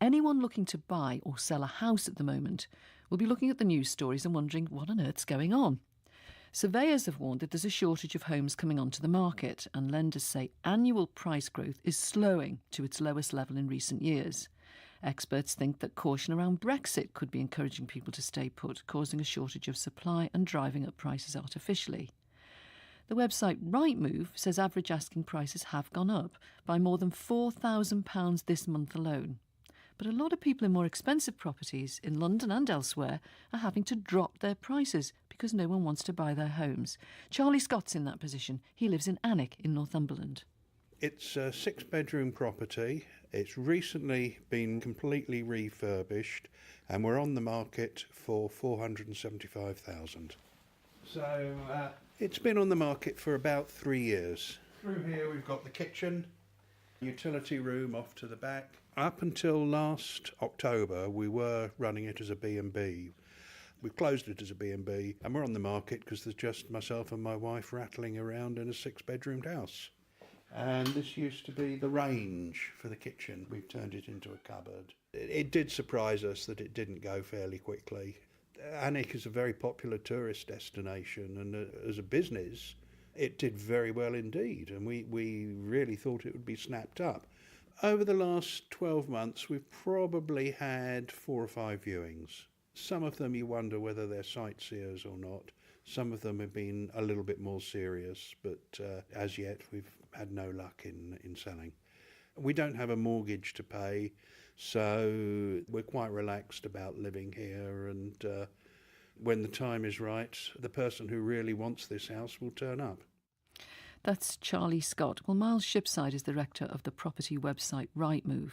Anyone looking to buy or sell a house at the moment will be looking at the news stories and wondering what on earth's going on. Surveyors have warned that there's a shortage of homes coming onto the market, and lenders say annual price growth is slowing to its lowest level in recent years. Experts think that caution around Brexit could be encouraging people to stay put, causing a shortage of supply and driving up prices artificially. The website Rightmove says average asking prices have gone up by more than £4,000 this month alone. But a lot of people in more expensive properties in London and elsewhere are having to drop their prices because no one wants to buy their homes. Charlie Scott's in that position. He lives in Alnwick in Northumberland. It's a 6-bedroom property. It's recently been completely refurbished and we're on the market for $475,000. So it's been on the market for about 3 years. Through here we've got the kitchen, utility room off to the back. Up until last October we were running it as a B&B. We've closed it as a B&B and we're on the market because there's just myself and my wife rattling around in a 6-bedroomed house. And this used to be the range for the kitchen. We've turned it into a cupboard. It did surprise us that it didn't go fairly quickly. Alnwick is a very popular tourist destination, and as a business it did very well indeed, and we really thought it would be snapped up. Over the last 12 months we've probably had 4 or 5 viewings. Some of them you wonder whether they're sightseers or not. Some of them have been a little bit more serious, but as yet we've had no luck in selling. We don't have a mortgage to pay, so we're quite relaxed about living here, and when the time is right, the person who really wants this house will turn up. That's Charlie Scott. Well, Miles Shipside is the director of the property website Rightmove.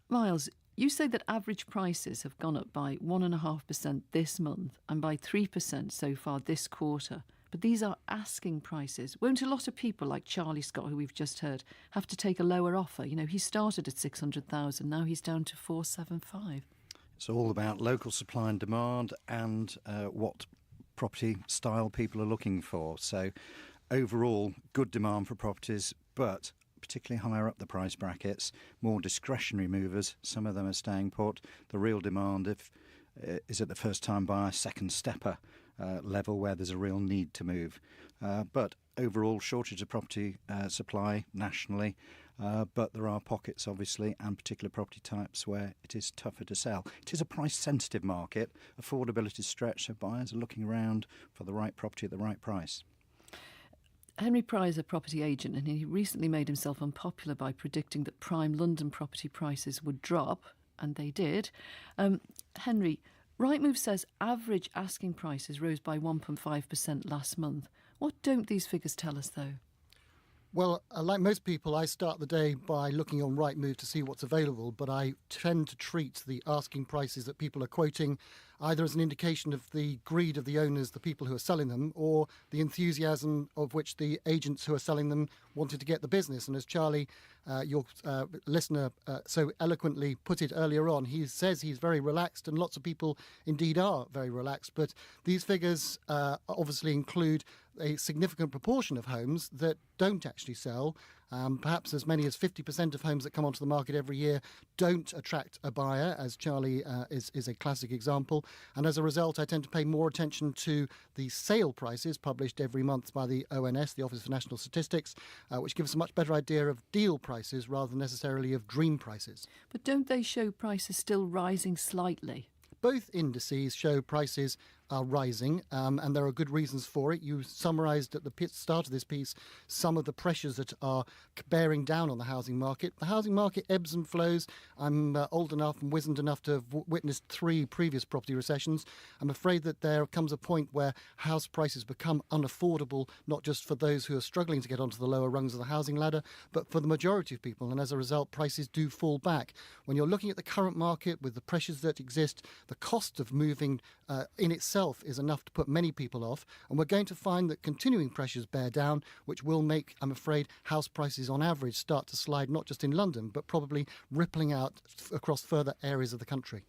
Miles, you say that average prices have gone up by 1.5% this month and by 3% so far this quarter. But these are asking prices. Won't a lot of people like Charlie Scott, who we've just heard, have to take a lower offer? You know, he started at 600,000, now he's down to 475. It's all about local supply and demand and what property style people are looking for. So overall, good demand for properties, but particularly higher up the price brackets, more discretionary movers. Some of them are staying put. The real demand is at the first time buyer, second stepper level where there's a real need to move. But overall, shortage of property supply nationally, but there are pockets obviously and particular property types where it is tougher to sell. It is a price sensitive market, affordability is stretched, so buyers are looking around for the right property at the right price. Henry Pry is a property agent, and he recently made himself unpopular by predicting that prime London property prices would drop, and they did. Henry, Rightmove says average asking prices rose by 1.5% last month. What don't these figures tell us, though? Well, like most people, I start the day by looking on Rightmove to see what's available, but I tend to treat the asking prices that people are quoting either as an indication of the greed of the owners, the people who are selling them, or the enthusiasm of which the agents who are selling them wanted to get the business. And as Charlie, your listener, so eloquently put it earlier on, he says he's very relaxed, and lots of people indeed are very relaxed. But these figures obviously include a significant proportion of homes that don't actually sell. Perhaps as many as 50% of homes that come onto the market every year don't attract a buyer, as Charlie is a classic example. And as a result, I tend to pay more attention to the sale prices published every month by the ONS, the Office for National Statistics, which gives us a much better idea of deal prices rather than necessarily of dream prices. But don't they show prices still rising slightly? Both indices show prices are rising, and there are good reasons for it. You summarised at the start of this piece some of the pressures that are bearing down on the housing market. The housing market ebbs and flows. I'm old enough and wizened enough to have witnessed 3 previous property recessions. I'm afraid that there comes a point where house prices become unaffordable, not just for those who are struggling to get onto the lower rungs of the housing ladder, but for the majority of people, and as a result, prices do fall back. When you're looking at the current market with the pressures that exist, the cost of moving in itself is enough to put many people off, and we're going to find that continuing pressures bear down, which will make, I'm afraid, house prices on average start to slide not just in London, but probably rippling out across further areas of the country.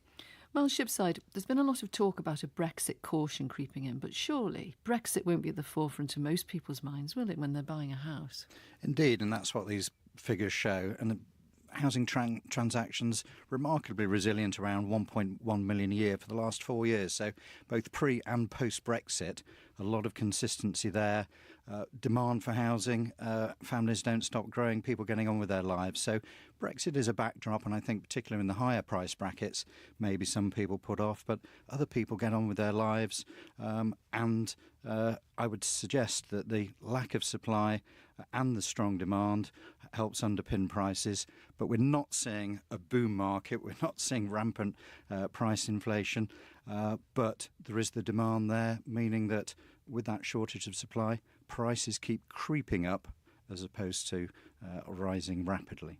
Miles Shipside, there's been a lot of talk about a Brexit caution creeping in, but surely Brexit won't be at the forefront of most people's minds, will it, when they're buying a house? Indeed, and that's what these figures show. And housing transactions remarkably resilient, around 1.1 million a year for the last 4 years. So both pre and post Brexit, a lot of consistency there. Demand for housing, families don't stop growing, people getting on with their lives. So Brexit is a backdrop, and I think particularly in the higher price brackets, maybe some people put off, but other people get on with their lives. And I would suggest that the lack of supply and the strong demand helps underpin prices, but we're not seeing a boom market, we're not seeing rampant price inflation, but there is the demand there, meaning that with that shortage of supply, prices keep creeping up as opposed to rising rapidly.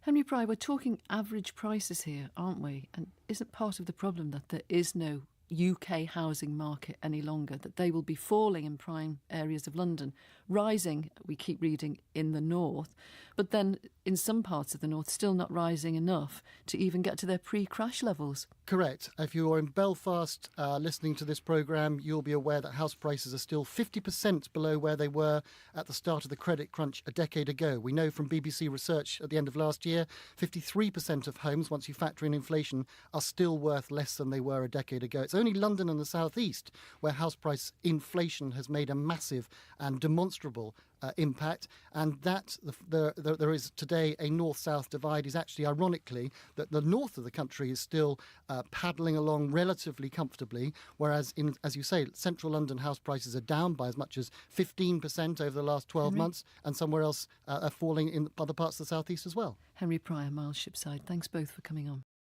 Henry Pry, we're talking average prices here, aren't we? And isn't part of the problem that there is no UK housing market any longer, that they will be falling in prime areas of London, rising, we keep reading, in the north, but then in some parts of the north still not rising enough to even get to their pre-crash levels? Correct. If you are in Belfast listening to this programme, you'll be aware that house prices are still 50% below where they were at the start of the credit crunch a decade ago. We know from BBC research at the end of last year, 53% of homes, once you factor in inflation, are still worth less than they were a decade ago. It's only London and the South East where house price inflation has made a massive and demonstrable impact, and that there is today a north-south divide is actually ironically that the north of the country is still paddling along relatively comfortably, whereas in, as you say, central London house prices are down by as much as 15% over the last 12 months, and somewhere else are falling in other parts of the southeast as well. Henry Pry and Miles Shipside, thanks both for coming on.